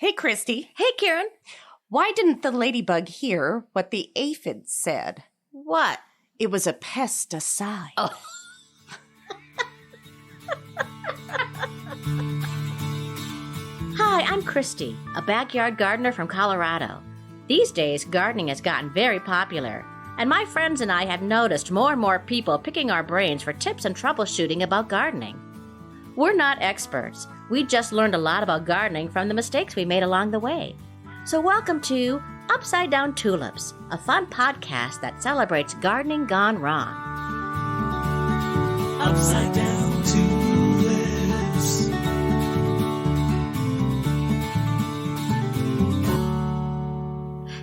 Hey, Christy. Hey, Karen. Why didn't the ladybug hear what the aphids said? What? It was a pesticide. Oh. Hi, I'm Christy, a backyard gardener from Colorado. These days, gardening has gotten very popular, and my friends and I have noticed more and more people picking our brains for tips and troubleshooting about gardening. We're not experts. We just learned a lot about gardening from the mistakes we made along the way. So welcome to Upside Down Tulips, a fun podcast that celebrates gardening gone wrong. Upside Down Tulips.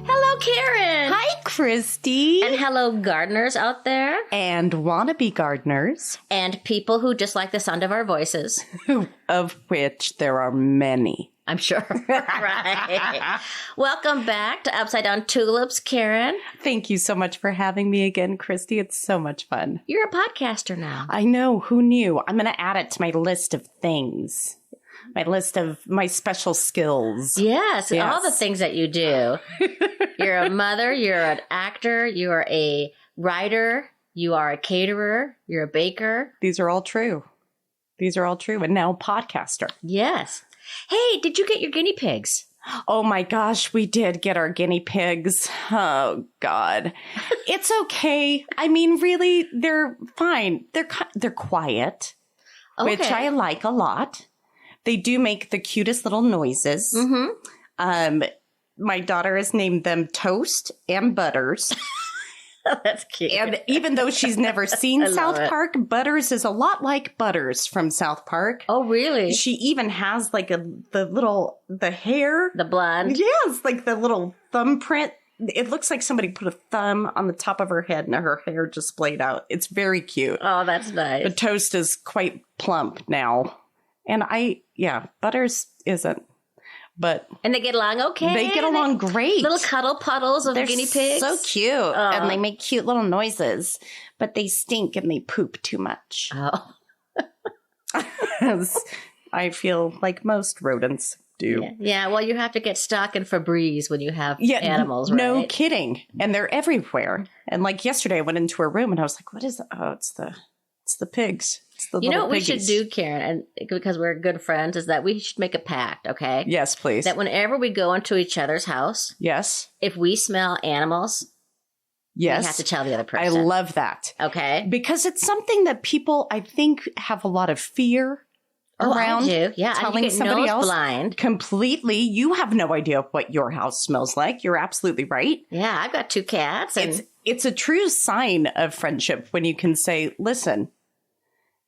Hello, Karen. Hi, Christy. And hello, gardeners out there. And wannabe gardeners. And people who just like the sound of our voices. Of which there are many. I'm sure. Right. Welcome back to Upside Down Tulips, Karen. Thank you so much for having me again, Christy. It's so much fun. You're a podcaster now. I know. Who knew? I'm going to add it to my list of things. My list of my special skills. Yes, all the things that you do. You're a mother, you're an actor, you're a writer, you are a caterer, you're a baker. These are all true. And now podcaster. Yes. Hey, did you get your guinea pigs? Oh my gosh, we did get our guinea pigs. Oh God. It's okay. I mean, really, they're fine. They're quiet, which I like a lot. They do make the cutest little noises. Mm-hmm. My daughter has named them Toast and Butters. That's cute. And even though she's never seen South Park, Butters is a lot like Butters from South Park. Oh, really? She even has like the hair. The blonde? Yes, like the little thumbprint. It looks like somebody put a thumb on the top of her head and her hair just splayed out. It's very cute. Oh, that's nice. But Toast is quite plump now. And Butters isn't. And they get along okay? They get along great. Little cuddle puddles of guinea pigs. So cute. And they make cute little noises. But they stink and they poop too much. Oh. I feel like most rodents do. Yeah, well, you have to get stock and Febreze when you have animals, right? No kidding. And they're everywhere. And like yesterday I went into her room and I was like, what is that? Oh, it's the pigs. You know what we should do, Karen, and because we're good friends, is that we should make a pact, okay? Yes, please. That whenever we go into each other's house, yes, if we smell animals, yes, we have to tell the other person. I love that. Okay. Because it's something that people, I think, have a lot of fear around. I do. Yeah, telling you get somebody nose else. blind. Completely. You have no idea what your house smells like. You're absolutely right. Yeah, I've got 2 cats. And It's a true sign of friendship when you can say, listen,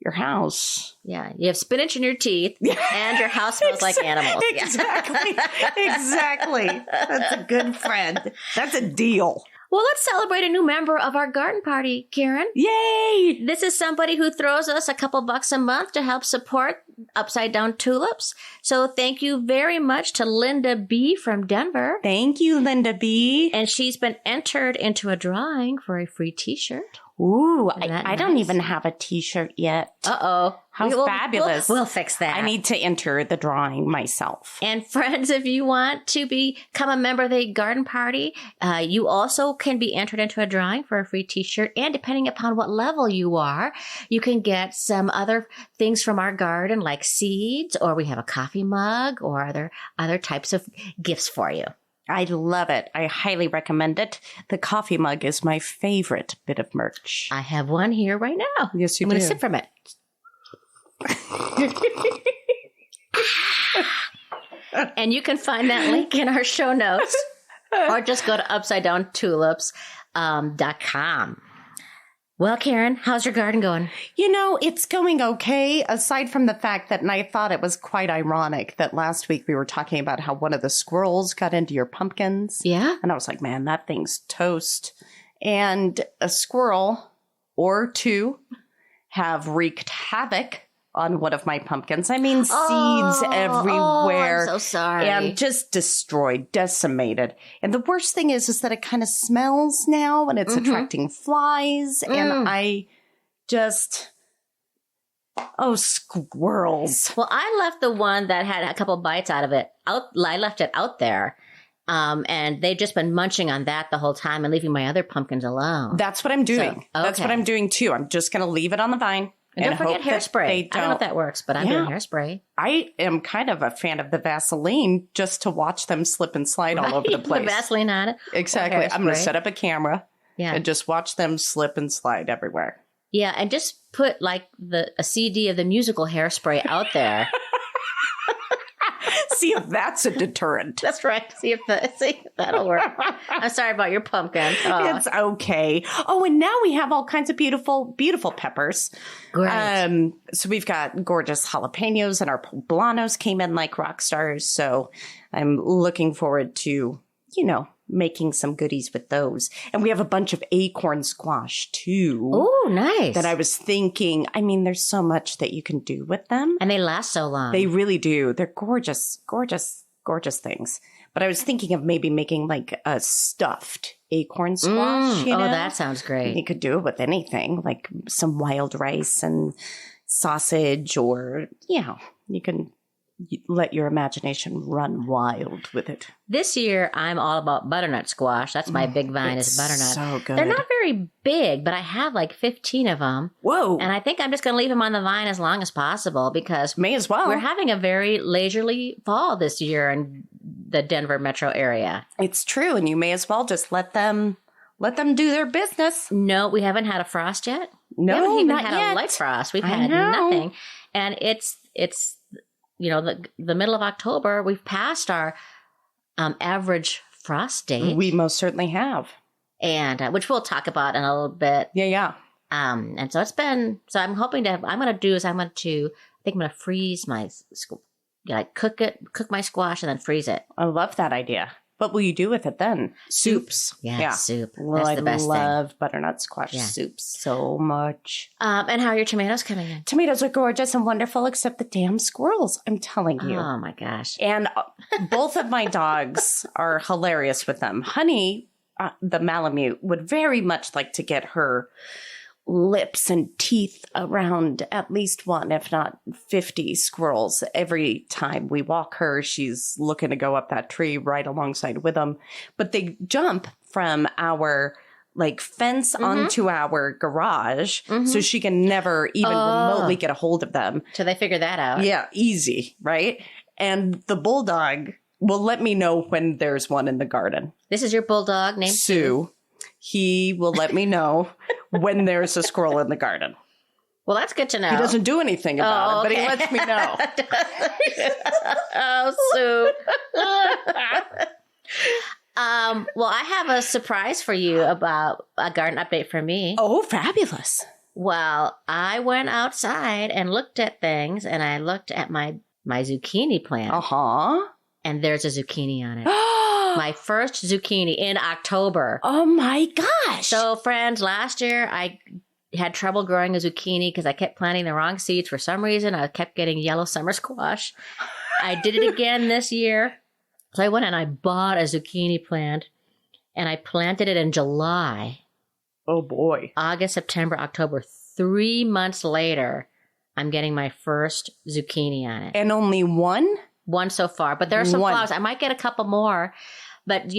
your house. Yeah, you have spinach in your teeth, and your house smells like animals. Exactly. Exactly. That's a good friend. That's a deal. Well, let's celebrate a new member of our garden party, Karen. Yay! This is somebody who throws us a couple bucks a month to help support Upside Down Tulips. So thank you very much to Linda B. from Denver. Thank you, Linda B. And she's been entered into a drawing for a free t-shirt. Ooh, I don't even have a t-shirt yet. Uh-oh. How fabulous. We'll fix that. I need to enter the drawing myself. And friends, if you want to become a member of the garden party, you also can be entered into a drawing for a free t-shirt. And depending upon what level you are, you can get some other things from our garden like seeds, or we have a coffee mug, or other types of gifts for you. I love it. I highly recommend it. The coffee mug is my favorite bit of merch. I have one here right now. Yes, you do. I'm going to sip from it. And you can find that link in our show notes, or just go to upsidedowntulips.com. Well, Karen, how's your garden going? You know, it's going okay, aside from the fact that, and I thought it was quite ironic that last week we were talking about how one of the squirrels got into your pumpkins. Yeah. And I was like, man, that thing's toast. And a squirrel or two have wreaked havoc on one of my pumpkins. I mean, seeds everywhere. I'm so sorry. And just destroyed, decimated. And the worst thing is that it kind of smells now and it's attracting flies. And I just, Oh, squirrels. Well, I left the one that had a couple bites out of it out. I left it out there. And they've just been munching on that the whole time and leaving my other pumpkins alone. That's what I'm doing. So, That's what I'm doing too. I'm just going to leave it on the vine. And don't forget hairspray. I don't know if that works, but I'm doing hairspray. I am kind of a fan of the Vaseline just to watch them slip and slide all over the place. Put Vaseline on it. Exactly. I'm going to set up a camera and just watch them slip and slide everywhere. Yeah, and just put like a CD of the musical Hairspray out there. See if that's a deterrent. That's right. See if that'll work. I'm sorry about your pumpkin. Oh. It's okay. Oh, and now we have all kinds of beautiful, beautiful peppers. Great. So we've got gorgeous jalapenos, and our poblanos came in like rock stars. So I'm looking forward to, making some goodies with those. And we have a bunch of acorn squash too. Oh, nice. That I was thinking, there's so much that you can do with them. And they last so long. They really do. They're gorgeous, gorgeous, gorgeous things. But I was thinking of maybe making like a stuffed acorn squash. Oh, that sounds great. You could do it with anything, like some wild rice and sausage, or, you can let your imagination run wild with it. This year, I'm all about butternut squash. That's my big vine is butternut. So good. They're not very big, but I have like 15 of them. Whoa. And I think I'm just going to leave them on the vine as long as possible because may as well. We're having a very leisurely fall this year in the Denver metro area. It's true. And you may as well just let them do their business. No, we haven't had a frost yet. No, we haven't even not had yet. a light frost. We've had nothing. And it's the middle of October. We've passed our average frost date. We most certainly have. And which we'll talk about in a little bit. Yeah. And so I'm hoping to, I'm going to freeze my, cook my squash and then freeze it. I love that idea. What will you do with it then? Soups. Yeah. Soup. Well, That's the best thing. I love butternut squash soups so much. And how are your tomatoes coming in? Tomatoes are gorgeous and wonderful, except the damn squirrels. I'm telling you. Oh my gosh. And both of my dogs are hilarious with them. Honey, the Malamute, would very much like to get her lips and teeth around at least one, if not 50 squirrels. Every time we walk her, she's looking to go up that tree right alongside with them. But they jump from our fence onto our garage, so she can never even remotely get a hold of them. So they figure that out. Yeah, easy, right? And the bulldog will let me know when there's one in the garden. This is your bulldog named Sue. He will let me know when there's a squirrel in the garden. Well, that's good to know. He doesn't do anything about it, but he lets me know. Oh, Sue. Well, I have a surprise for you about a garden update for me. Oh, fabulous. Well, I went outside and looked at things, and I looked at my zucchini plant. Uh-huh. And there's a zucchini on it. My first zucchini in October. Oh, my gosh. So, friends, last year I had trouble growing a zucchini because I kept planting the wrong seeds for some reason. I kept getting yellow summer squash. I did it again this year. So I went and I bought a zucchini plant, and I planted it in July. Oh, boy. August, September, October. 3 months later, I'm getting my first zucchini on it. And only one? One so far, but there are some flowers. I might get a couple more, but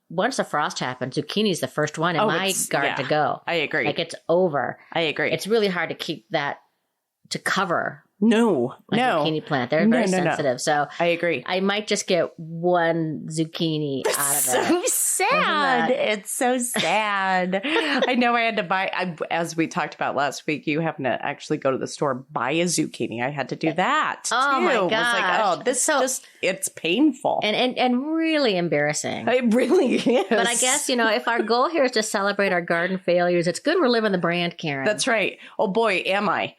once the frost happens, zucchini is the first one in my garden to go. I agree. It's over. I agree. It's really hard to keep that to cover. No. Zucchini plant. They're very sensitive. No. So I agree. I might just get one zucchini out of it. So sad. It's so sad. I know I had to buy, as we talked about last week, you having to actually go to the store, buy a zucchini. I had to do that. Oh, too. my It gosh. was like, it's painful. And really embarrassing. It really is. But I guess, if our goal here is to celebrate our garden failures, it's good we're living the brand, Karen. That's right. Oh, boy, am I.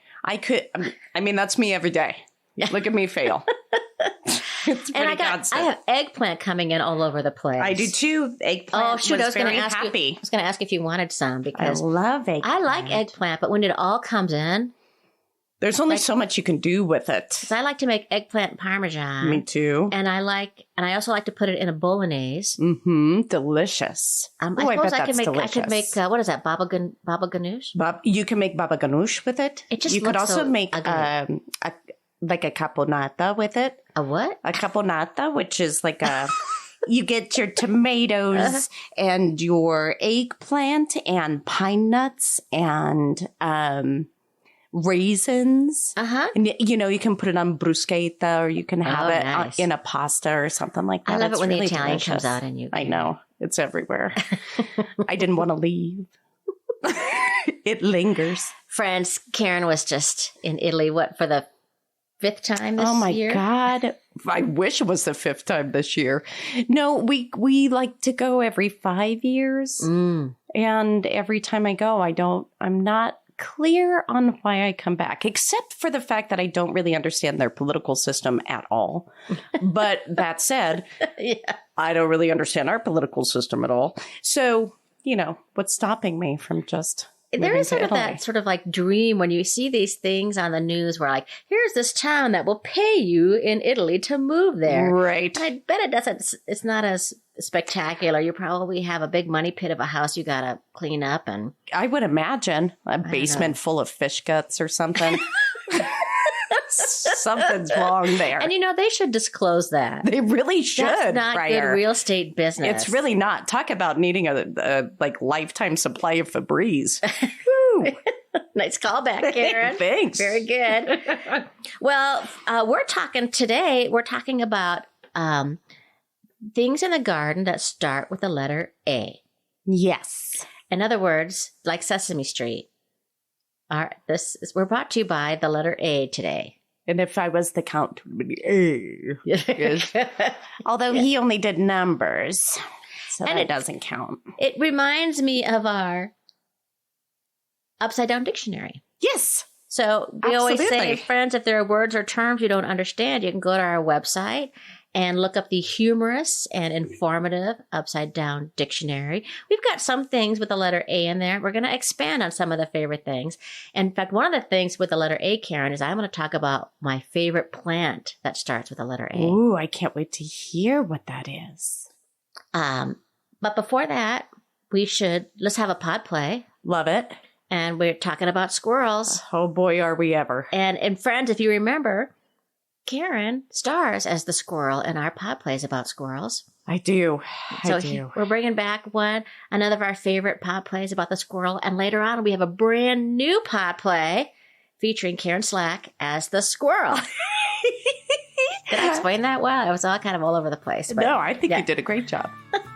That's me every day. Look at me fail. It's pretty constant. I have eggplant coming in all over the place. I do too. Eggplant. Oh, shoot. I was going to ask happy. if you wanted some because I love eggplant. I like eggplant, but when it all comes in, There's only so much you can do with it. So I like to make eggplant parmesan. Me too. And I also like to put it in a bolognese. Mm-hmm. Delicious. I suppose I could make what is that? Baba ganoush? You can make baba ganoush with it. It just you could looks also so make ugly. like a caponata with it. A what? A caponata, which is like a you get your tomatoes and your eggplant and pine nuts and raisins. And you can put it on bruschetta, or you can have it in a pasta or something like that. I love it when really the Italian delicious. comes out in you. I know. It's everywhere. I didn't want to leave. It lingers. Friends, Karen was just in Italy, for the 5th time this year? Oh my God. I wish it was the 5th time this year. No, we like to go every 5 years. And every time I go, I'm not clear on why I come back, except for the fact that I don't really understand their political system at all. But that said, I don't really understand our political system at all. So, what's stopping me from just... There is sort of that sort of like dream when you see these things on the news where like, here's this town that will pay you in Italy to move there. Right. And I bet it's not as spectacular. You probably have a big money pit of a house you got to clean up. And I would imagine a basement full of fish guts or something. Something's wrong there. And they should disclose that. They really should. That's not good real estate business. It's really not. Talk about needing a lifetime supply of Febreze. Nice callback, Karen. Thanks. Very good. Well, we're talking about things in the garden that start with the letter A. Yes. In other words, like Sesame Street. We're brought to you by the letter A today. And if I was the count, it would be A. Yes. Although he only did numbers, so that doesn't count. It reminds me of our upside down dictionary. Yes. So we always say, friends, if there are words or terms you don't understand, you can go to our website and look up the humorous and informative upside down dictionary. We've got some things with the letter A in there. We're going to expand on some of the favorite things. In fact, one of the things with the letter A, Karen, is I'm going to talk about my favorite plant that starts with the letter A. Ooh, I can't wait to hear what that is. But before that, let's have a pod play. Love it. And we're talking about squirrels. Oh boy, are we ever. And friends, if you remember, Karen stars as the squirrel in our pod plays about squirrels. I do. We're bringing back another of our favorite pod plays about the squirrel. And later on, we have a brand new pod play featuring Karen Slack as the squirrel. Did I explain that well? I was all kind of all over the place. But, no, I think you did a great job.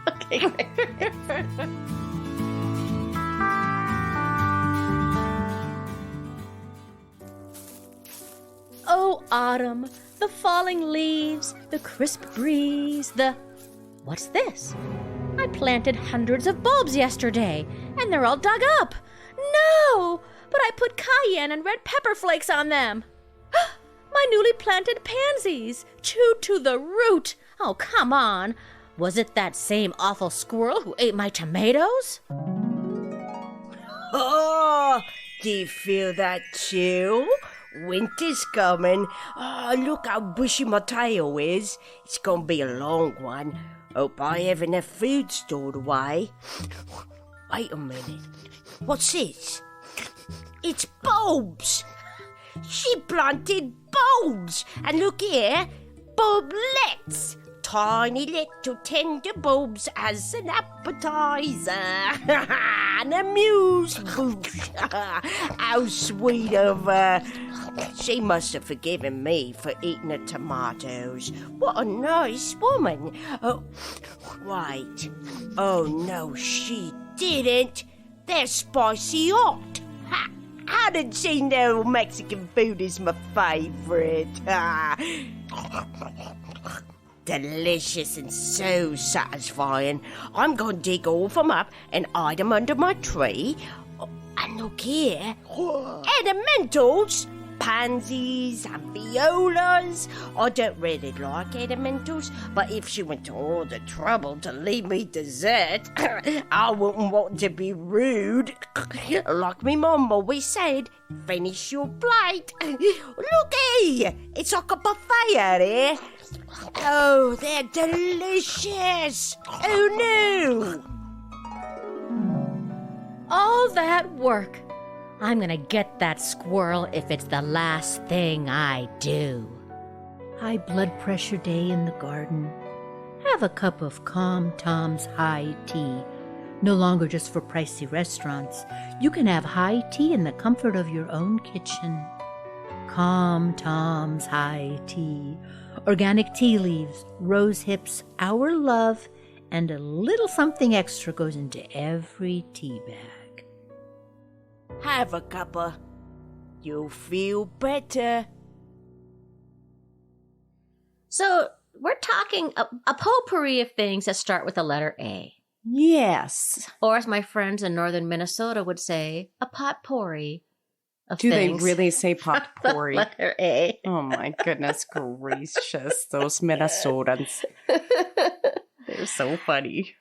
Okay, great. Oh, autumn, the falling leaves, the crisp breeze, What's this? I planted hundreds of bulbs yesterday, and they're all dug up. No, but I put cayenne and red pepper flakes on them. My newly planted pansies, chewed to the root. Oh, come on. Was it that same awful squirrel who ate my tomatoes? Oh, do you feel that chill? Winter's coming. Oh, look how bushy my tail is. It's gonna be a long one. Hope I have enough food stored away. Wait a minute. What's this? It's bulbs. She planted bulbs. And look here, bulblets. Tiny little tender bulbs as an appetizer. And a muse bouche. How sweet of her. She must have forgiven me for eating the tomatoes. What a nice woman. Oh, wait. Oh, no, she didn't. They're spicy hot. How did she know Mexican food is my favorite? Delicious and so satisfying. I'm going to dig all of them up and hide them under my tree. Oh, and look here. Elementals, pansies and violas. I don't really like ornamentals, but if she went to all the trouble to leave me dessert, I wouldn't want to be rude. Like me mum always said, finish your plate. Looky, it's like a buffet out here. Oh, they're delicious. Oh no. All that work. I'm gonna get that squirrel if it's the last thing I do. High blood pressure day in the garden. Have a cup of Calm Tom's high tea. No longer just for pricey restaurants. You can have high tea in the comfort of your own kitchen. Calm Tom's high tea. Organic tea leaves, rose hips, our love, and a little something extra goes into every tea bag. Have a cuppa. You'll feel better. So we're talking a potpourri of things that start with the letter A. Yes. Or as my friends in northern Minnesota would say, a potpourri of Do things. they really say potpourri? Letter A. Oh my goodness gracious, those Minnesotans. They're so funny.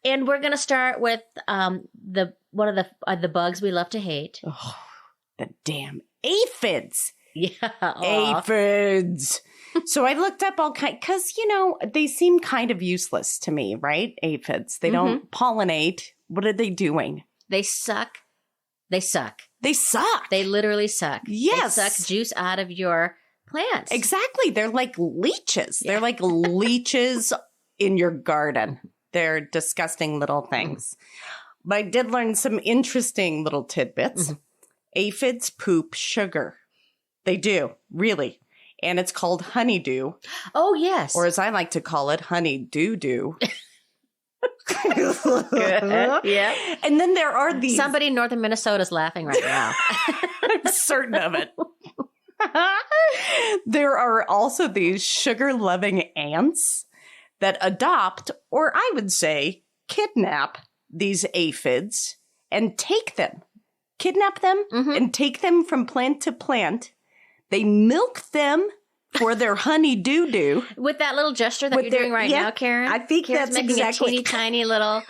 And we're going to start with one of the bugs we love to hate. Oh, the damn aphids. Yeah. Aw. Aphids. So I looked up all kind, because, they seem kind of useless to me, right? Aphids. They don't pollinate. What are they doing? They suck. They suck. They suck. They literally suck. Yes. They suck juice out of your plants. Exactly. They're like leeches. They're like leeches in your garden. They're disgusting little things. But I did learn some interesting little tidbits. Aphids poop sugar. They do, really. And it's called honeydew. Oh, yes. Or as I like to call it, honey-doo-doo. Yeah. And then there are these... Somebody in northern Minnesota is laughing right now. I'm certain of it. There are also these sugar-loving ants that adopt, or I would say kidnap, these aphids and take them. Kidnap them and take them from plant to plant. They milk them for their honey-doo-doo. With that little gesture that you're doing right now, Karen. I think Karen's that's making exactly... a teeny tiny little...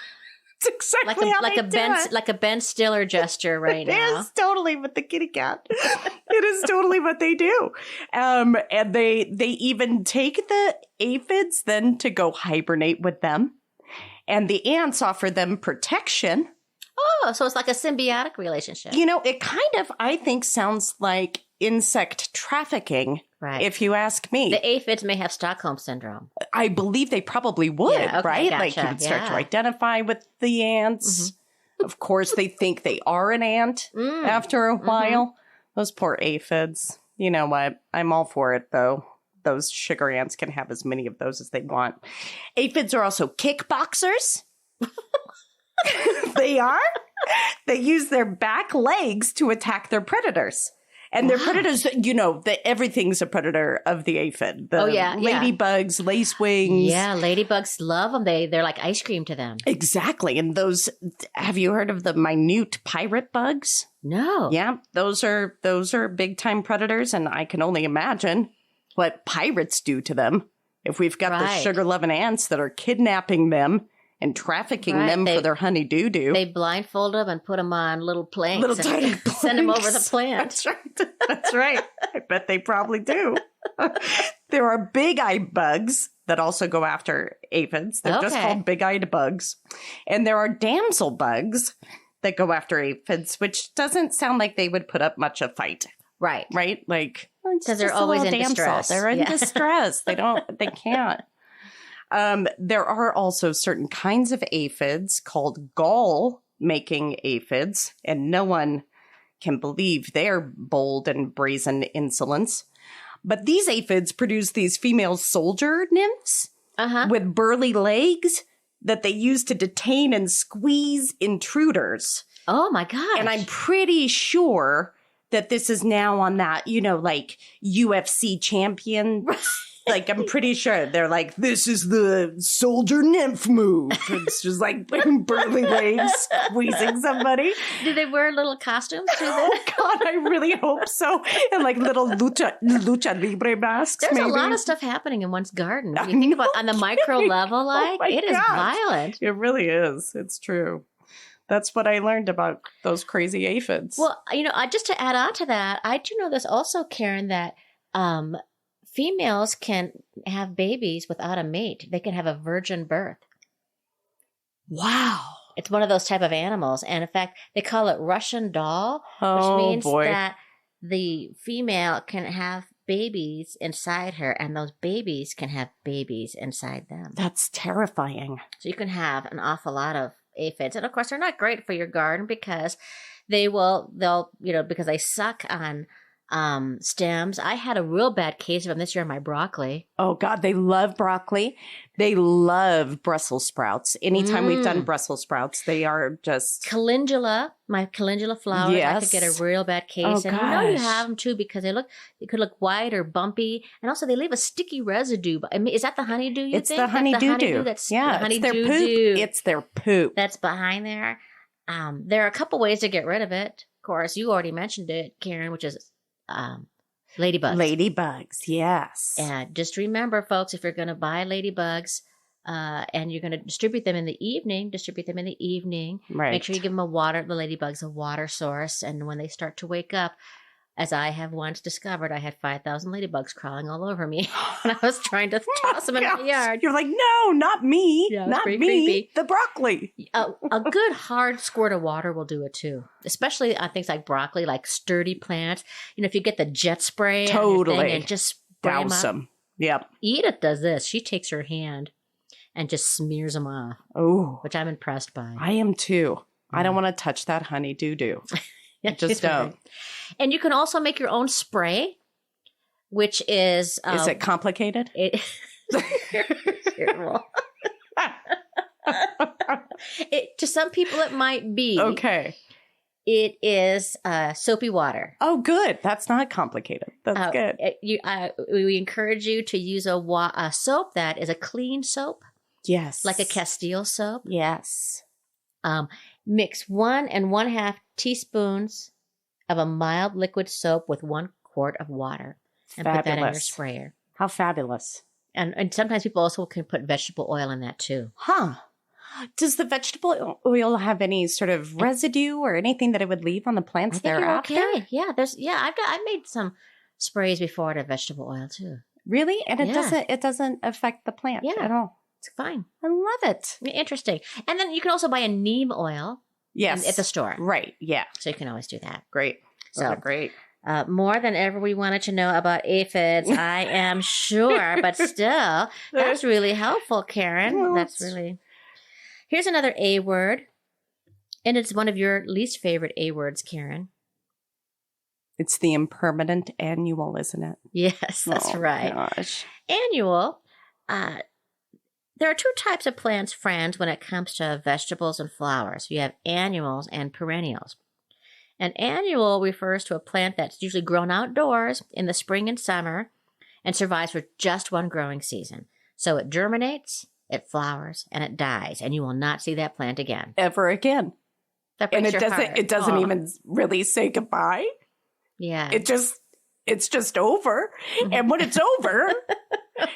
It's exactly how they do it. Like a Ben Stiller gesture right now. It is totally with the kitty cat. It is totally what they do. And they even take the aphids then to go hibernate with them. And the ants offer them protection. Oh, so it's like a symbiotic relationship. It kind of, I think, sounds like insect trafficking, right? If you ask me. The aphids may have Stockholm syndrome. I believe they probably would, yeah, okay, right? Gotcha. Like you would start to identify with the ants. Of course, they think they are an ant after a while. Those poor aphids. You know what? I'm all for it, though. Those sugar ants can have as many of those as they want. Aphids are also kickboxers. They are. They use their back legs to attack their predators. And their predators, everything's a predator of the aphid. The ladybugs, lacewings. Yeah, ladybugs love them. They're like ice cream to them. Exactly. And those, have you heard of the minute pirate bugs? No. Yeah, those are big time predators. And I can only imagine what pirates do to them. If we've got the sugar-loving ants that are kidnapping them and trafficking them for their honey-doo-doo. They blindfold them and put them on little planks. Little tiny planks. Send them over the plant. That's right. That's right. I bet they probably do. There are big-eyed bugs that also go after aphids. They're just called big-eyed bugs. And there are damsel bugs that go after aphids, which doesn't sound like they would put up much of a fight. Right. Right? Like, because they're always in distress. They're in distress. They can't. There are also certain kinds of aphids called gall-making aphids, and no one can believe their bold and brazen insolence. But these aphids produce these female soldier nymphs with burly legs that they use to detain and squeeze intruders. Oh, my gosh. And I'm pretty sure that this is now on that, like UFC champion Like, I'm pretty sure they're like, this is the soldier nymph move. It's just like burly legs squeezing somebody. Do they wear little costumes? Oh, God, I really hope so. And like little lucha libre masks. There's maybe. a lot of stuff happening in one's garden. When you think about on the micro level, like, my it is gosh. violent. It really is. It's true. That's what I learned about those crazy aphids. Well, just to add on to that, I do know this also, Karen, that females can have babies without a mate. They can have a virgin birth. Wow. It's one of those type of animals. And in fact, they call it Russian doll, Oh, which means boy. that the female can have babies inside her, and those babies can have babies inside them. That's terrifying. So you can have an awful lot of aphids. And of course, they're not great for your garden because they'll because they suck on stems. I had a real bad case of them this year in my broccoli. Oh, God, they love broccoli. They love Brussels sprouts. Anytime we've done Brussels sprouts, they are just... My calendula flowers, I could get a real bad case. Oh, and you gosh. have them too because they could look white or bumpy. And also they leave a sticky residue. I mean, is that the honeydew you It's think? the honeydew. That's Yeah, the it's their honeydew. poop. It's their poop. That's behind there. There are a couple ways to get rid of it. Of course, you already mentioned it, Karen, which is ladybugs. Ladybugs, yes. And just remember, folks, if you're going to buy ladybugs and you're going to distribute them in the evening. Right. Make sure you give them the ladybugs a water source. And when they start to wake up, as I have once discovered, I had 5,000 ladybugs crawling all over me when I was trying to toss them in my yard. You're like, no, not me. Yeah, it was not pretty me. creepy. The broccoli. A good hard squirt of water will do it too, especially on things like broccoli, like sturdy plants. If you get the jet spray on your Totally. thing and just spray 'em Douse up. them. Yep. Edith does this. She takes her hand and just smears them off, Oh, which I'm impressed by. I am too. I don't want to touch that honey-doo-doo. I just don't. And you can also make your own spray, which is... Is it complicated? To some people, it might be. Okay. It is soapy water. Oh, good. That's not complicated. That's good. We encourage you to use a soap that is a clean soap, Yes. like a Castile soap. Yes. Mix 1 1/2 teaspoons of a mild liquid soap with 1 quart of water, and put that in your Fabulous. sprayer. How fabulous. And sometimes people also can put vegetable oil in that too. Huh. Does the vegetable oil have any sort of residue or anything that it would leave on the plants I think you're thereafter? okay. Yeah, I've made some sprays before out of vegetable oil too. Really? And it Yeah. doesn't affect the plant Yeah. at all. It's fine. I love it. Interesting. And then you can also buy a neem oil Yes. at the store. Right. Yeah. So you can always do that. Great. So Great. more than ever we wanted to know about aphids, I am sure, but still, that's really helpful, Karen. Well, That's really... Here's another A word, and it's one of your least favorite A words, Karen. It's the impermanent annual, isn't it? Yes, that's Oh, right. Gosh. Annual. There are 2 types of plants, friends, when it comes to vegetables and flowers. You have annuals and perennials. An annual refers to a plant that's usually grown outdoors in the spring and summer and survives for just one growing season. So it germinates, it flowers, and it dies, and you will not see that plant again. Ever again. That And breaks it your doesn't heart. it doesn't Aw. even really say goodbye. Yeah. It's just over. And when it's over,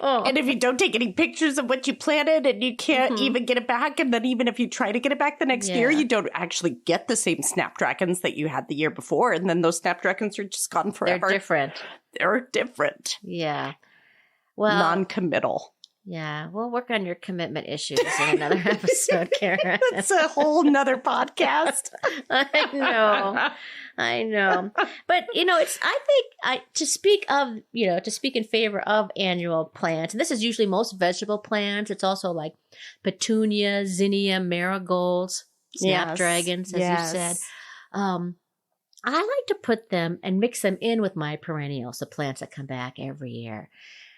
Oh. and if you don't take any pictures of what you planted and you can't even get it back, and then even if you try to get it back the next year, Yeah. you don't actually get the same snapdragons that you had the year before. And then those snapdragons are just gone They're forever. different. They're different. Yeah. Well, Non-committal. yeah. We'll work on your commitment issues in another episode, Karen. It's a whole nother podcast. I know. But, to speak in favor of annual plants, and this is usually most vegetable plants. It's also like petunia, zinnia, marigolds, snapdragons, as you said. I like to put them and mix them in with my perennials, the plants that come back every year.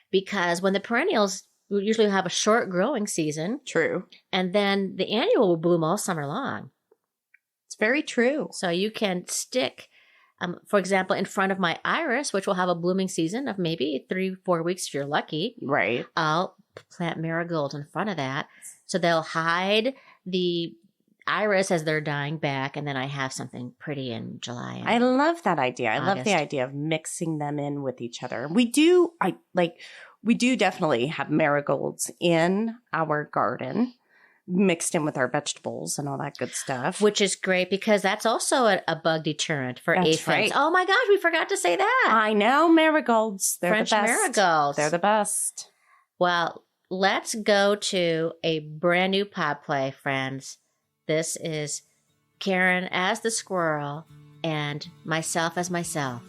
Because when the perennials usually have a short growing season, True. and then the annual will bloom all summer long. It's very true. So you can stick For example, in front of my iris, which will have a blooming season of maybe 3-4 weeks if you're lucky. Right. I'll plant marigolds in front of that. So they'll hide the iris as they're dying back, and then I have something pretty in July. I love that idea. I love the August. idea of mixing them in with each other. We do definitely have marigolds in our garden, mixed in with our vegetables and all that good stuff. Which is great because that's also a bug deterrent for That's aphids. right. Oh my gosh, we forgot to say that. I know, marigolds. They're French the best. marigolds. They're the best. Well, let's go to a brand new pod play, friends. This is Karen as the squirrel and myself as myself.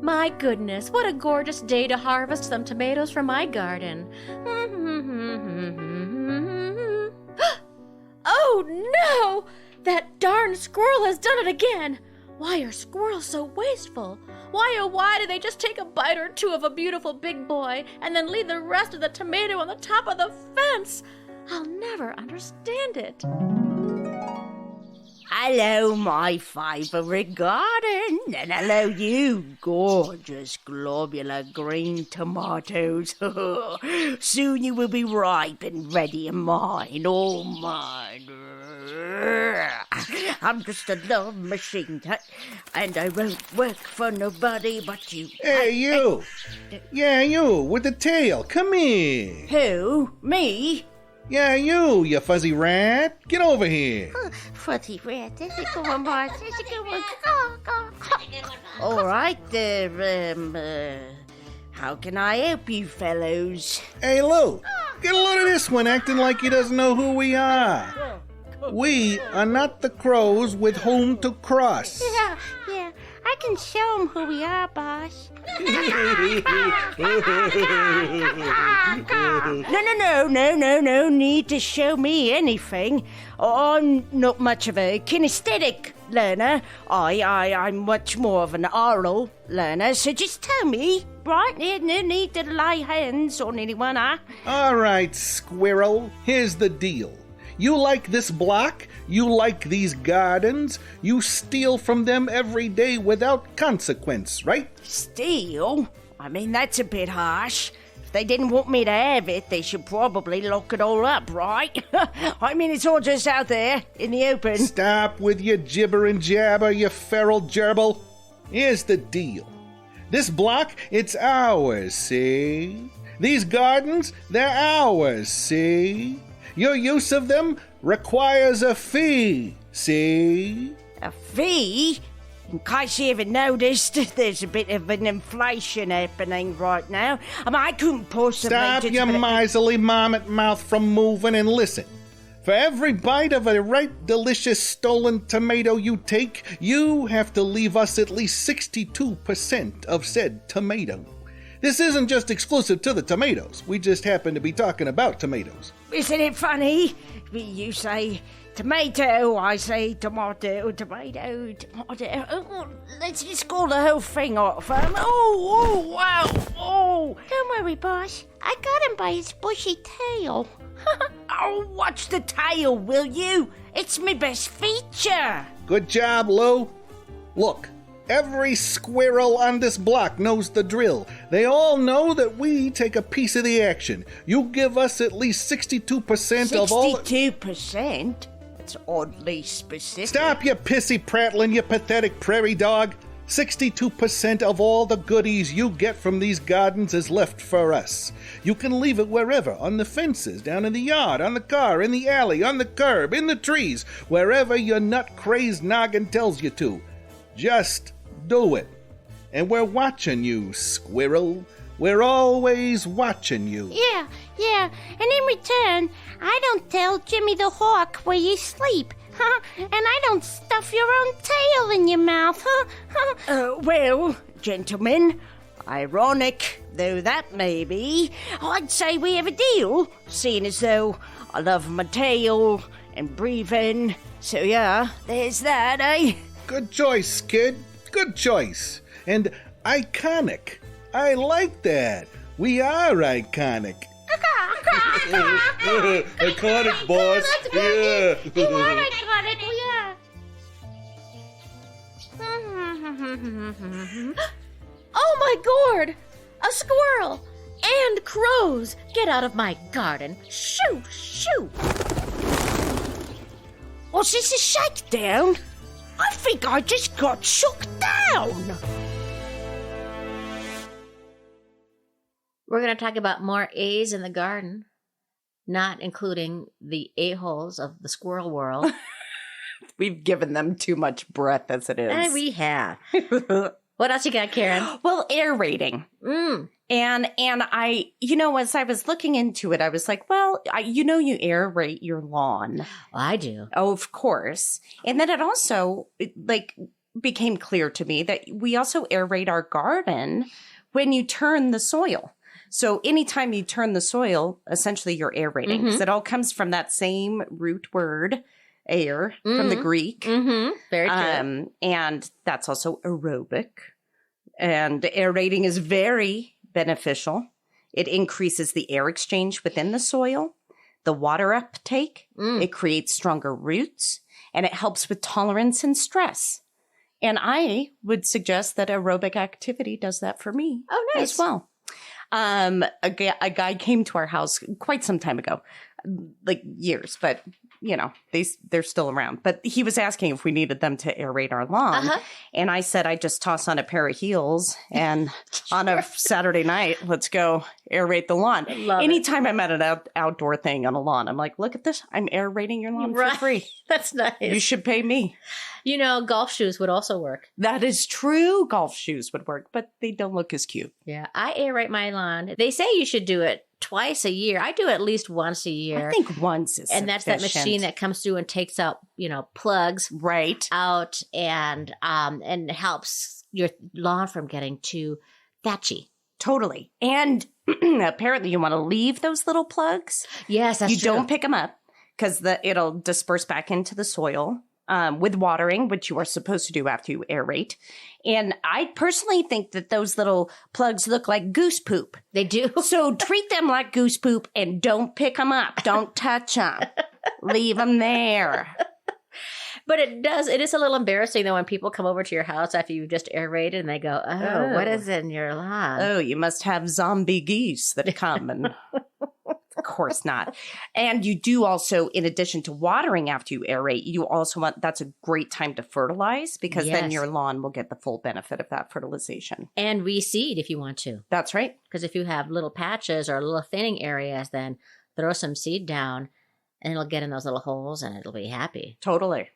My goodness, what a gorgeous day to harvest some tomatoes from my garden. Oh no! That darn squirrel has done it again! Why are squirrels so wasteful? Why, oh why do they just take a bite or two of a beautiful big boy and then leave the rest of the tomato on the top of the fence? I'll never understand it. Hello, my favourite garden, and hello, you gorgeous globular green tomatoes. Soon you will be ripe and ready in mine, all mine. I'm just a love machine, and I won't work for nobody but you. Hey, you! Yeah, you, with the tail, come here! Who? Me? Yeah, you fuzzy rat! Get over here! Fuzzy rat, that's a good one, boss. That's a good one. All right, how can I help you fellows? Hey, Lou! Get a load of this one acting like he doesn't know who we are! We are not the crows with whom to cross! Yeah, I can show them who we are, boss. No need to show me anything. I'm not much of a kinesthetic learner. I'm much more of an oral learner, so just tell me, right? No need to lay hands on anyone, huh? All right, squirrel, here's the deal. You like this block? You like these gardens? You steal from them every day without consequence, right? Steal? I mean, that's a bit harsh. If they didn't want me to have it, they should probably lock it all up, right? I mean, it's all just out there, in the open. Stop with your gibber and jabber, you feral gerbil. Here's the deal. This block, it's ours, see? These gardens, they're ours, see? Your use of them requires a fee, see? A fee? In case you haven't noticed, there's a bit of an inflation happening right now. I couldn't possibly... Stop your miserly marmot mouth from moving and listen. For every bite of a right delicious stolen tomato you take, you have to leave us at least 62% of said tomato. This isn't just exclusive to the tomatoes. We just happen to be talking about tomatoes. Isn't it funny? You say tomato, I say tomato. Oh, let's just call the whole thing off. Wow. Don't worry, boss. I got him by his bushy tail. Oh, watch the tail, will you? It's my best feature. Good job, Lou. Look. Every squirrel on this block knows the drill. They all know that we take a piece of the action. You give us at least 62% of all... 62%? That's oddly specific. Stop your pissy prattling, you pathetic prairie dog. 62% of all the goodies you get from these gardens is left for us. You can leave it wherever, on the fences, down in the yard, on the car, in the alley, on the curb, in the trees, wherever your nut-crazed noggin tells you to. Just do it. And we're watching you, squirrel. We're always watching you. Yeah. And in return, I don't tell Jimmy the Hawk where you sleep. And I don't stuff your own tail in your mouth. Well, gentlemen, ironic though that may be, I'd say we have a deal, seeing as though I love my tail and breathing. So yeah, there's that, eh? Good choice, kid. Good choice. And iconic. I like that. We are iconic. Iconic, boss. Yeah. You are iconic, yeah. Oh my gourd! A squirrel! And crows! Get out of my garden! Shoo! Shoo! Was this a shakedown? I think I just got shook down. We're going to talk about more A's in the garden, not including the a-holes of the squirrel world. We've given them too much breath as it is. And we have. What else you got, Karen? Well, aerating. And I, as I was looking into it, I was like, well, you aerate your lawn. I do. Oh, of course. And then it also, became clear to me that we also aerate our garden when you turn the soil. So anytime you turn the soil, essentially you're aerating. Because it all comes from that same root word, air, from the Greek. Very true. And that's also aerobic. And aerating is very beneficial. It increases the air exchange within the soil, the water uptake. It creates stronger roots, and it helps with tolerance and stress. And I would suggest that aerobic activity does that for me. Oh, nice. As well. A guy came to our house quite some time ago, like years, but they're still around. But he was asking if we needed them to aerate our lawn. And I said, I just toss on a pair of heels and on a Saturday night, let's go aerate the lawn. Anytime I'm at an outdoor thing on a lawn, I'm like, look at this. I'm aerating your lawn for free. That's nice. You should pay me. Golf shoes would also work. That is true. Golf shoes would work, but they don't look as cute. Yeah, I aerate my lawn. They say you should do it twice a year. I do it at least once a year. I think once is and that's sufficient. that machine that comes through and takes out, plugs out and helps your lawn from getting too thatchy. Totally. And apparently you want to leave those little plugs. Yes, that's true. You don't pick them up because it'll disperse back into the soil. With watering, which you are supposed to do after you aerate. And I personally think that those little plugs look like goose poop. They do. So treat them like goose poop and don't pick them up. Don't touch them. Leave them there. But it is a little embarrassing, though, when people come over to your house after you've just aerated and they go, oh, what is in your lawn? Oh, you must have zombie geese that come and... Of course not. And you do also, in addition to watering after you aerate, you also that's a great time to fertilize because then your lawn will get the full benefit of that fertilization. And reseed if you want to. That's right. Because if you have little patches or little thinning areas, then throw some seed down and it'll get in those little holes and it'll be happy. Totally.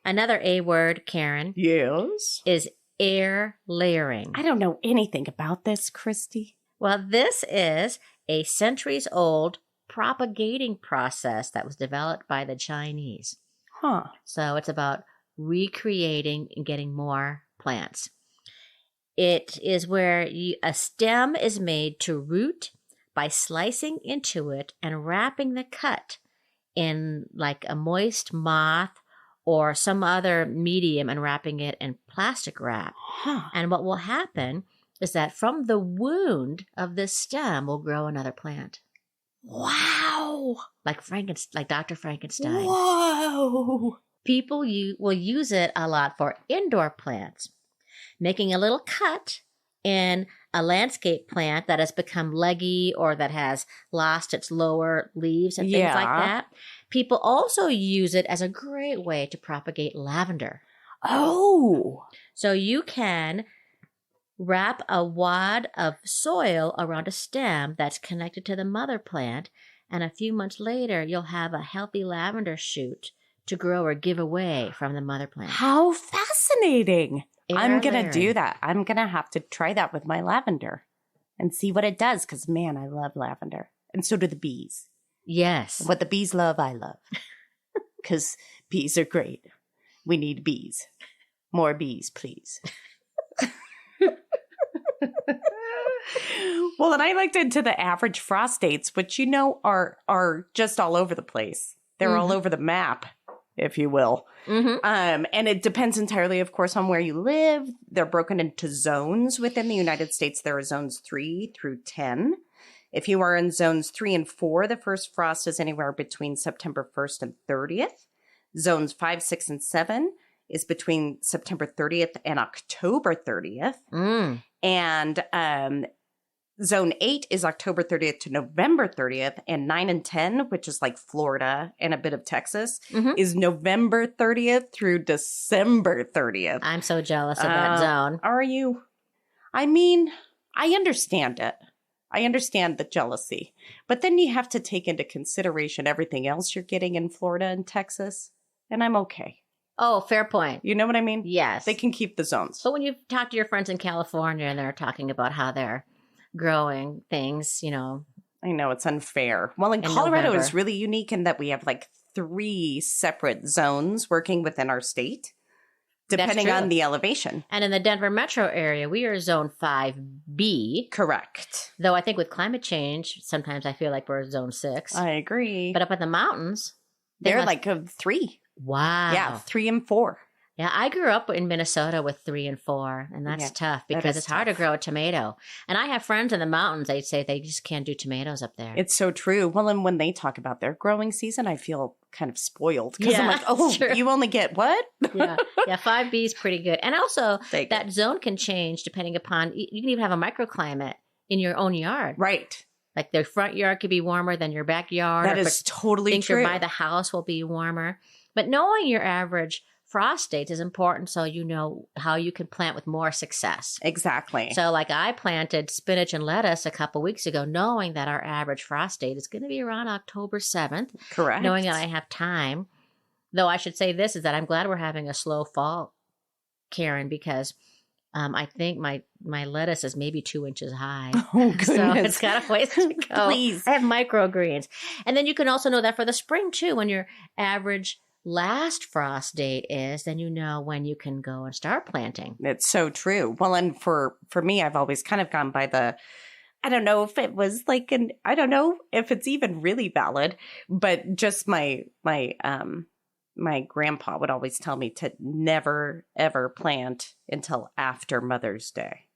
Another A word, Karen. Yes. Is air layering. I don't know anything about this, Christy. Well, this is a centuries-old propagating process that was developed by the Chinese. So it's about recreating and getting more plants. It is where a stem is made to root by slicing into it and wrapping the cut in like a moist moth or some other medium and wrapping it in plastic wrap. And what will happen is that from the wound of this stem will grow another plant. Wow. Like Dr. Frankenstein. Whoa. People will use it a lot for indoor plants, making a little cut in a landscape plant that has become leggy or that has lost its lower leaves and things like that. People also use it as a great way to propagate lavender. Oh. So you can wrap a wad of soil around a stem that's connected to the mother plant, and a few months later, you'll have a healthy lavender shoot to grow or give away from the mother plant. How fascinating. I'm going to layering. do that. I'm going to have to try that with my lavender and see what it does because, man, I love lavender. And so do the bees. Yes. What the bees love, I love. Because bees are great. We need bees. More bees, please. Well, and I looked into the average frost dates, which are just all over the place. They're all over the map. if you will. Mm-hmm. And it depends entirely, of course, on where you live. They're broken into zones within the United States. There are zones 3 through 10. If you are in zones 3 and 4, the first frost is anywhere between September 1st and 30th. Zones 5, 6, and 7 is between September 30th and October 30th. And Zone 8 is October 30th to November 30th, and 9 and 10, which is like Florida and a bit of Texas, is November 30th through December 30th. I'm so jealous of that zone. Are you? I mean, I understand it. I understand the jealousy. But then you have to take into consideration everything else you're getting in Florida and Texas, and I'm okay. Oh, fair point. You know what I mean? Yes. They can keep the zones. But when you talk to your friends in California and they're talking about how they're growing things, you know. I know, it's unfair. Well, in Colorado, it's really unique in that we have like 3 separate zones working within our state, depending on the elevation. And in the Denver metro area, we are zone 5B. Correct. Though I think with climate change, sometimes I feel like we're zone 6. I agree. But up in the mountains, they're like 3. Wow. Yeah, 3 and 4. Yeah, I grew up in Minnesota with 3 and 4, and that's tough because it's hard to grow a tomato. And I have friends in the mountains, they say they just can't do tomatoes up there. It's so true. Well, and when they talk about their growing season, I feel kind of spoiled because I'm like, oh, you only get what? Yeah, 5B is pretty good. And also, that zone can change depending upon, you can even have a microclimate in your own yard. Right. Like their front yard could be warmer than your backyard. That is totally true. Things by the house will be warmer. But knowing your average frost dates is important so you know how you can plant with more success. Exactly. So like I planted spinach and lettuce a couple weeks ago knowing that our average frost date is going to be around October 7th. Correct. Knowing that I have time. Though I should say this is that I'm glad we're having a slow fall, Karen, because I think my lettuce is maybe 2 inches high. Oh, goodness. So it's got a ways to go. Please. I have microgreens. And then you can also know that for the spring too, when your average last frost date is, then you know when you can go and start planting. It's so true. Well, and for me, I've always kind of gone by the, I don't know if it was like I don't know if it's even really valid, but just my grandpa would always tell me to never, ever plant until after Mother's Day.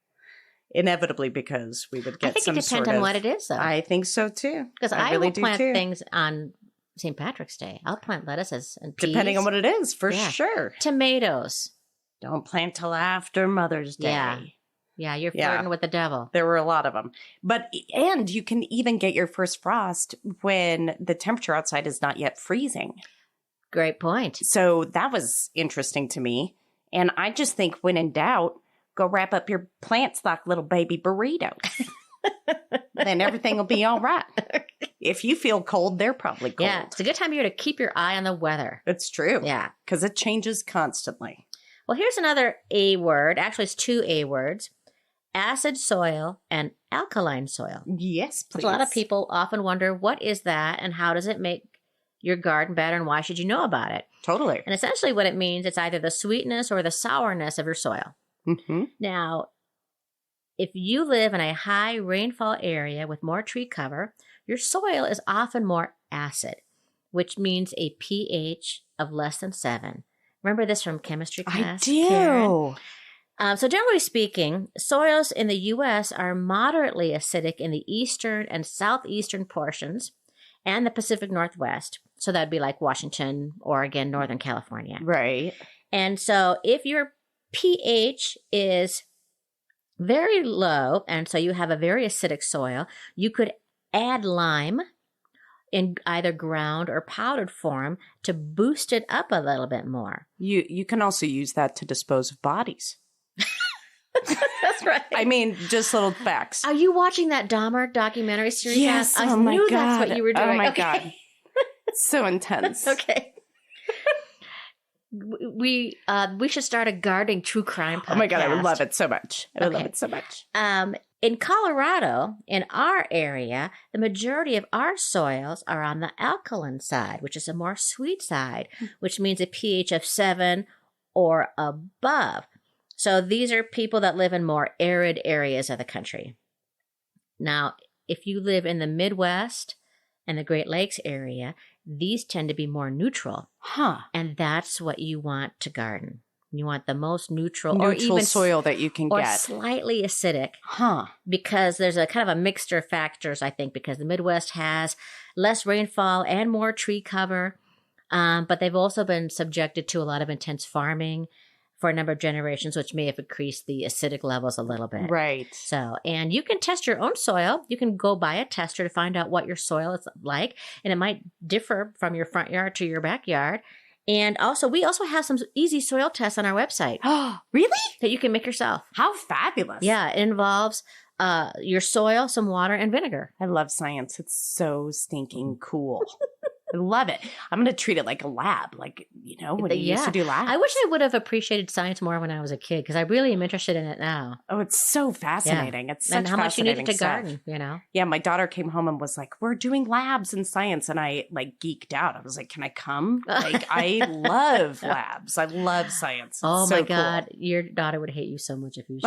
Inevitably, because we would get some sort of... I think it depends on what it is, though. I think so, too. Because I really will plant things on St. Patrick's Day. I'll plant lettuces and peas. Depending on what it is, for sure. Tomatoes. Don't plant till after Mother's Day. Yeah, you're flirting with the devil. There were a lot of them. And you can even get your first frost when the temperature outside is not yet freezing. Great point. So that was interesting to me. And I just think when in doubt, go wrap up your plants like little baby burritos. Then everything will be all right. If you feel cold, they're probably cold. Yeah, it's a good time of year to keep your eye on the weather. It's true. Yeah. Because it changes constantly. Well, here's another A word. Actually, it's 2 A words. Acid soil and alkaline soil. Yes, please. A lot of people often wonder, what is that and how does it make your garden better and why should you know about it? Totally. And essentially what it means, it's either the sweetness or the sourness of your soil. Mm-hmm. Now, if you live in a high rainfall area with more tree cover, your soil is often more acid, which means a pH of less than 7. Remember this from chemistry class? I do. So generally speaking, soils in the U.S. are moderately acidic in the eastern and southeastern portions and the Pacific Northwest. So that'd be like Washington, Oregon, Northern California. Right. And so if your pH is very low, and so you have a very acidic soil, you could add lime in either ground or powdered form to boost it up a little bit more. You can also use that to dispose of bodies. That's right. I mean, just little facts. Are you watching that Dahmer documentary series? Yes. I knew that's what you were doing. Oh my God. It's so intense. Okay. We should start a gardening true crime podcast. Oh my God, I would love it so much. I would love it so much. In Colorado, in our area, the majority of our soils are on the alkaline side, which is a more sweet side, which means a pH of 7 or above. So these are people that live in more arid areas of the country. Now, if you live in the Midwest and the Great Lakes area, these tend to be more neutral. Huh. And that's what you want to garden. You want the most neutral or Neutral even soil that you can or get. slightly acidic. Huh. Because there's a kind of a mixture of factors, I think, because the Midwest has less rainfall and more tree cover. But they've also been subjected to a lot of intense farming for a number of generations, which may have increased the acidic levels a little bit. Right. So, and you can test your own soil. You can go buy a tester to find out what your soil is like. And it might differ from your front yard to your backyard. And also, we also have some easy soil tests on our website. Oh, really? That you can make yourself. How fabulous. Yeah, it involves your soil, some water, and vinegar. I love science. It's so stinking cool. I love it. I'm going to treat it like a lab, like, when you used to do labs. I wish I would have appreciated science more when I was a kid, because I really am interested in it now. Oh, it's so fascinating. Yeah. It's such and how much you needed to stuff. garden, Yeah, my daughter came home and was like, we're doing labs in science. And I geeked out. I was like, can I come? I love labs. I love science. It's Oh so my cool. God. Your daughter would hate you so much if you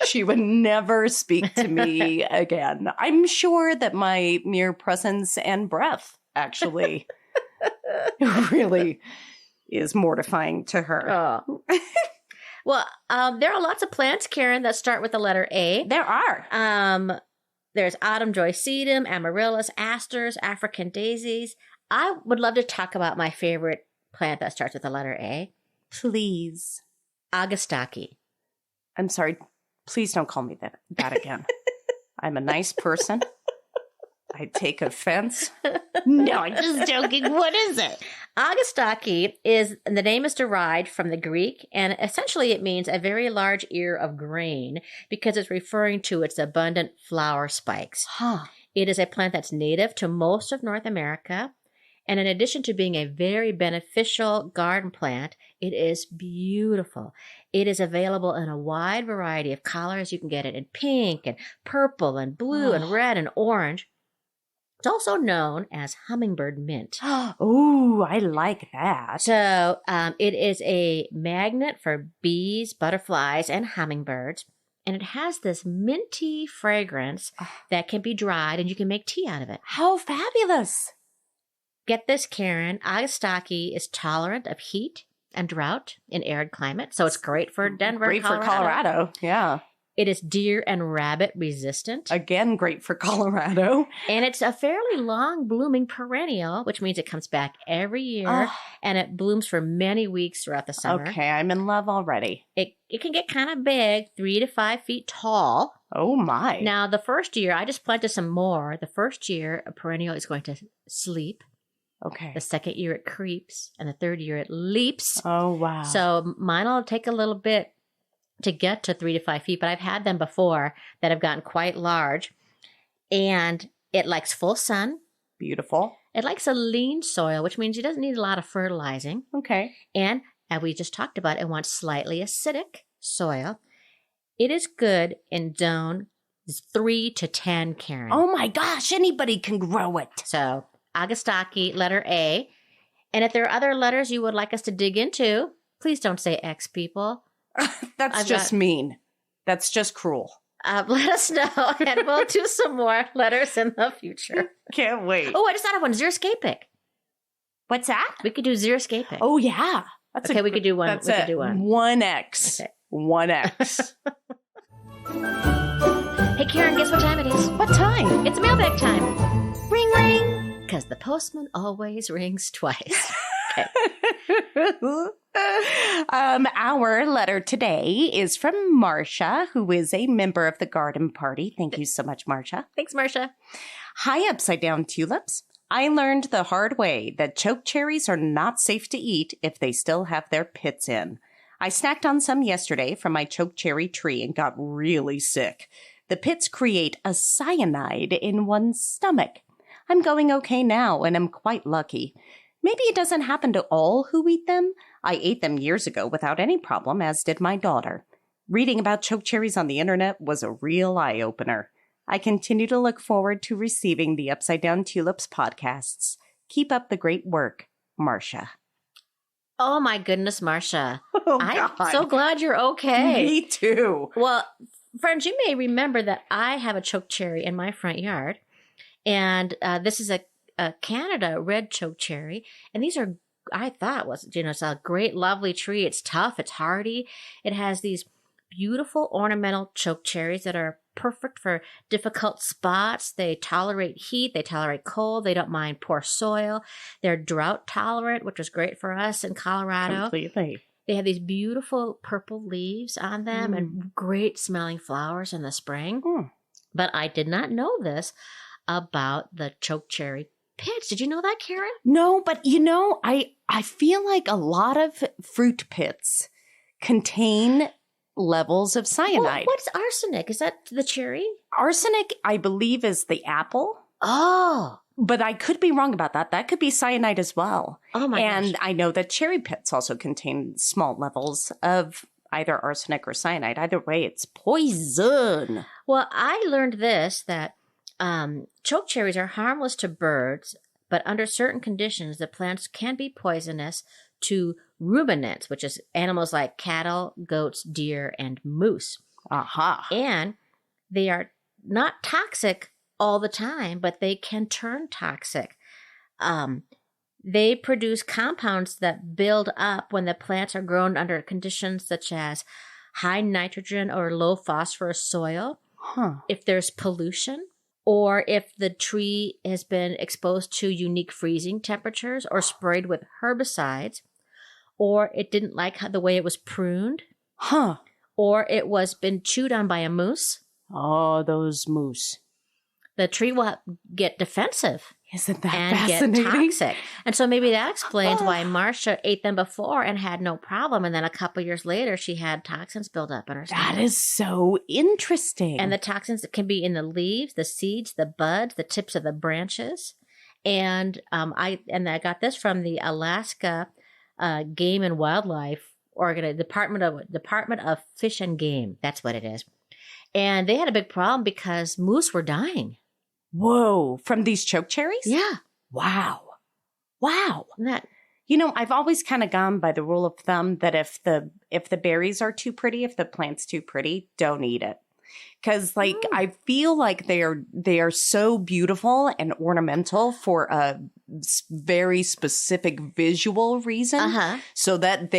She would never speak to me again. I'm sure that my mere presence and breath actually really is mortifying to her. Oh. Well, there are lots of plants, Karen, that start with the letter A. There are. There's autumn joy sedum, amaryllis, asters, African daisies. I would love to talk about my favorite plant that starts with the letter A. Please. Agastache. I'm sorry. Please don't call me that again. I'm a nice person. I take offense. No, I'm just joking. What is it? Agastache the name is derived from the Greek, and essentially it means a very large ear of grain because it's referring to its abundant flower spikes. Huh. It is a plant that's native to most of North America. And in addition to being a very beneficial garden plant, it is beautiful. It is available in a wide variety of colors. You can get it in pink and purple and blue and red and orange. It's also known as hummingbird mint. Ooh, I like that. So it is a magnet for bees, butterflies, and hummingbirds. And it has this minty fragrance that can be dried, and you can make tea out of it. How fabulous. Get this, Karen. Agastache is tolerant of heat and drought in arid climates. So it's great for Denver, Great for Colorado. Yeah. It is deer and rabbit resistant. Again, great for Colorado. And it's a fairly long blooming perennial, which means it comes back every year and it blooms for many weeks throughout the summer. Okay, I'm in love already. It can get kind of big, 3 to 5 feet tall. Oh my. Now, the first year, I just planted some more. The first year, a perennial is going to sleep. Okay. The second year, it creeps. And the third year, it leaps. Oh, wow. So mine will take a little bit to get to 3 to 5 feet, but I've had them before that have gotten quite large. And it likes full sun. Beautiful. It likes a lean soil, which means it doesn't need a lot of fertilizing. Okay. And as we just talked about, it wants slightly acidic soil. It is good in zone 3 to 10, Karen. Oh my gosh, anybody can grow it. So Agastache, letter A. And if there are other letters you would like us to dig into, please don't say X, people. That's just mean. That's just cruel. Let us know, and we'll do some more letters in the future. Can't wait. Oh, I just thought of one. Xeriscapic. What's that? We could do Xeriscapic. Oh, yeah. That's okay, we could do one. That's we could do one. 1X. Okay. 1X. Hey, Karen, guess what time it is? What time? It's mailbag time. Ring, ring. Because the postman always rings twice. Okay. Our letter today is from Marcia, who is a member of the garden party. Thank you so much, Marcia. Thanks, Marcia. Hi, Upside Down Tulips. I learned the hard way that choke cherries are not safe to eat if they still have their pits in. I snacked on some yesterday from my choke cherry tree and got really sick. The pits create a cyanide in one's stomach. I'm going okay now, and I'm quite lucky. Maybe it doesn't happen to all who eat them. I ate them years ago without any problem, as did my daughter. Reading about choke cherries on the internet was a real eye-opener. I continue to look forward to receiving the Upside Down Tulips podcasts. Keep up the great work, Marcia. Oh, my goodness, Marcia. Oh, I'm God. so glad you're okay. Me too. Well, friends, you may remember that I have a choke cherry in my front yard. And this is a Canada red chokecherry. And these are, I thought was, it's a great, lovely tree. It's tough. It's hardy. It has these beautiful ornamental chokecherries that are perfect for difficult spots. They tolerate heat. They tolerate cold. They don't mind poor soil. They're drought tolerant, which is great for us in Colorado. Completely. They have these beautiful purple leaves on them and great smelling flowers in the spring. But I did not know this about the chokecherry pits. Did you know that, Karen? No, but I feel like a lot of fruit pits contain levels of cyanide. Well, what's arsenic? Is that the cherry? Arsenic, I believe, is the apple. Oh. But I could be wrong about that. That could be cyanide as well. Oh, my gosh. And I know that cherry pits also contain small levels of either arsenic or cyanide. Either way, it's poison. Well, I learned this, that chokecherries are harmless to birds, but under certain conditions, the plants can be poisonous to ruminants, which is animals like cattle, goats, deer, and moose. Aha. And they are not toxic all the time, but they can turn toxic. They produce compounds that build up when the plants are grown under conditions such as high nitrogen or low phosphorus soil. If there's pollution, or if the tree has been exposed to unique freezing temperatures or sprayed with herbicides, or it didn't like the way it was pruned, or it was been chewed on by a moose. Oh, those moose. The tree will get defensive. Isn't that and fascinating? Get toxic. And so maybe that explains why Marcia ate them before and had no problem. And then a couple years later, she had toxins build up in her stomach. That is so interesting. And the toxins can be in the leaves, the seeds, the buds, the tips of the branches. And I got this from the Alaska Game and Wildlife Department of Fish and Game. That's what it is. And they had a big problem because moose were dying. Whoa, from these chokecherries? Yeah. Wow. I've always kind of gone by the rule of thumb that if the berries are too pretty, if the plant's too pretty, don't eat it. Because I feel like they are so beautiful and ornamental for a very specific visual reason. So that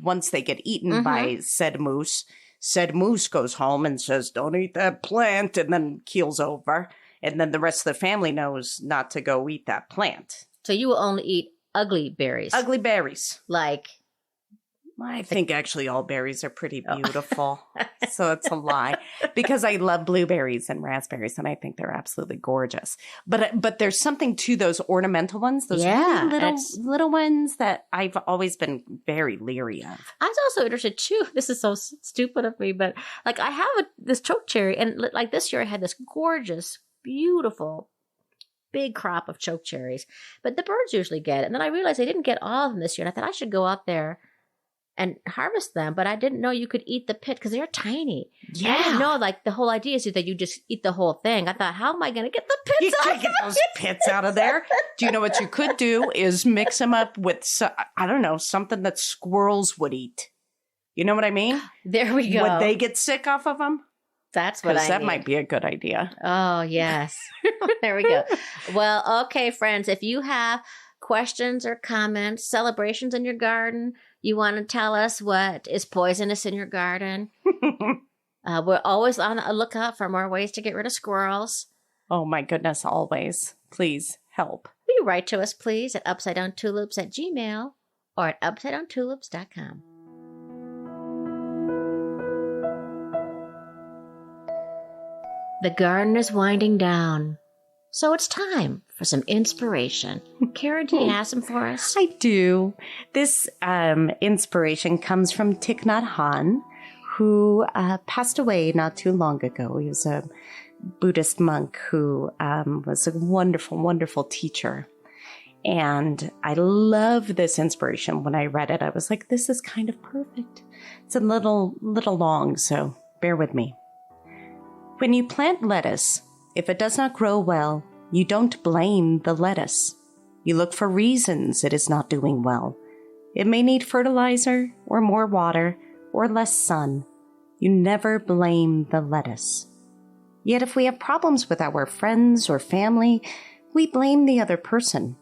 once they get eaten by said moose goes home and says, don't eat that plant, and then keels over. And then the rest of the family knows not to go eat that plant. So you will only eat ugly berries. Ugly berries. I think actually all berries are pretty beautiful. So it's a lie. Because I love blueberries and raspberries, and I think they're absolutely gorgeous. But there's something to those ornamental ones, those really little ones that I've always been very leery of. I was also interested too. This is so stupid of me, but I have this chokecherry, and this year I had this gorgeous, beautiful, big crop of chokecherries. But the birds usually get it. And then I realized I didn't get all of them this year. And I thought I should go out there and harvest them, but I didn't know you could eat the pit because they're tiny. Yeah. I didn't know the whole idea is that you just eat the whole thing. I thought, how am I going to get the pits out? You can't get those pits out of there. Do you know what you could do is mix them up with, something that squirrels would eat. You know what I mean? There we go. Would they get sick off of them? That's what I that need. might be a good idea. Oh, yes. There we go. Well, okay, friends, if you have questions or comments, celebrations in your garden, you want to tell us what is poisonous in your garden, we're always on the lookout for more ways to get rid of squirrels. Oh, my goodness, always. Please help. Will you write to us, please, at upsidedowntulips@gmail.com or at upsidedowntulips.com. The garden is winding down, so it's time for some inspiration. Karen, do you have some for us? I do. This inspiration comes from Thich Nhat Hanh, who passed away not too long ago. He was a Buddhist monk who was a wonderful, wonderful teacher. And I love this inspiration. When I read it, I was like, this is kind of perfect. It's a little long, so bear with me. When you plant lettuce, if it does not grow well, you don't blame the lettuce. You look for reasons it is not doing well. It may need fertilizer, or more water, or less sun. You never blame the lettuce. Yet if we have problems with our friends or family, we blame the other person.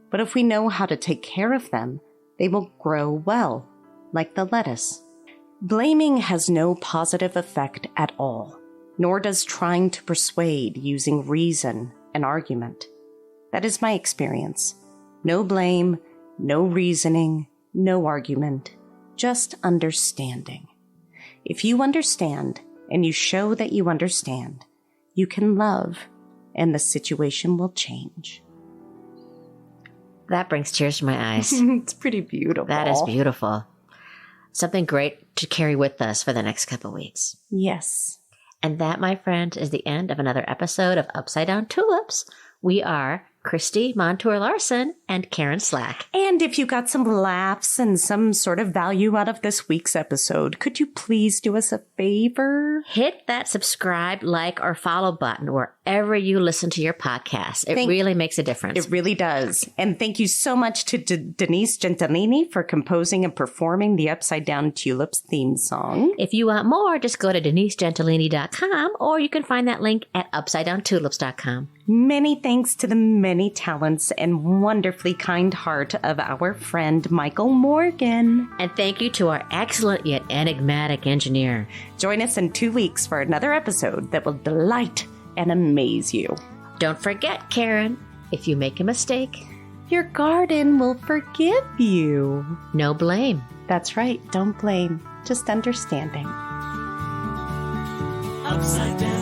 But if we know how to take care of them, they will grow well, like the lettuce. Blaming has no positive effect at all, nor does trying to persuade using reason and argument. That is my experience. No blame, no reasoning, no argument, just understanding. If you understand and you show that you understand, you can love and the situation will change. That brings tears to my eyes. It's pretty beautiful. That is beautiful. Something great to carry with us for the next couple weeks. Yes. And that, my friend, is the end of another episode of Upside Down Tulips. We are Christy Montour-Larson and Karen Slack. And if you got some laughs and some sort of value out of this week's episode, could you please do us a favor? Hit that subscribe, like, or follow button wherever you listen to your podcast. It really makes a difference. It really does. And thank you so much to Denise Gentilini for composing and performing the Upside Down Tulips theme song. If you want more, just go to denisegentilini.com or you can find that link at upsidedowntulips.com. Many thanks to the many talents and wonderfully kind heart of our friend Michael Morgan. And thank you to our excellent yet enigmatic engineer. Join us in 2 weeks for another episode that will delight and amaze you. Don't forget, Karen, if you make a mistake, your garden will forgive you. No blame. That's right. Don't blame. Just understanding. Upside down.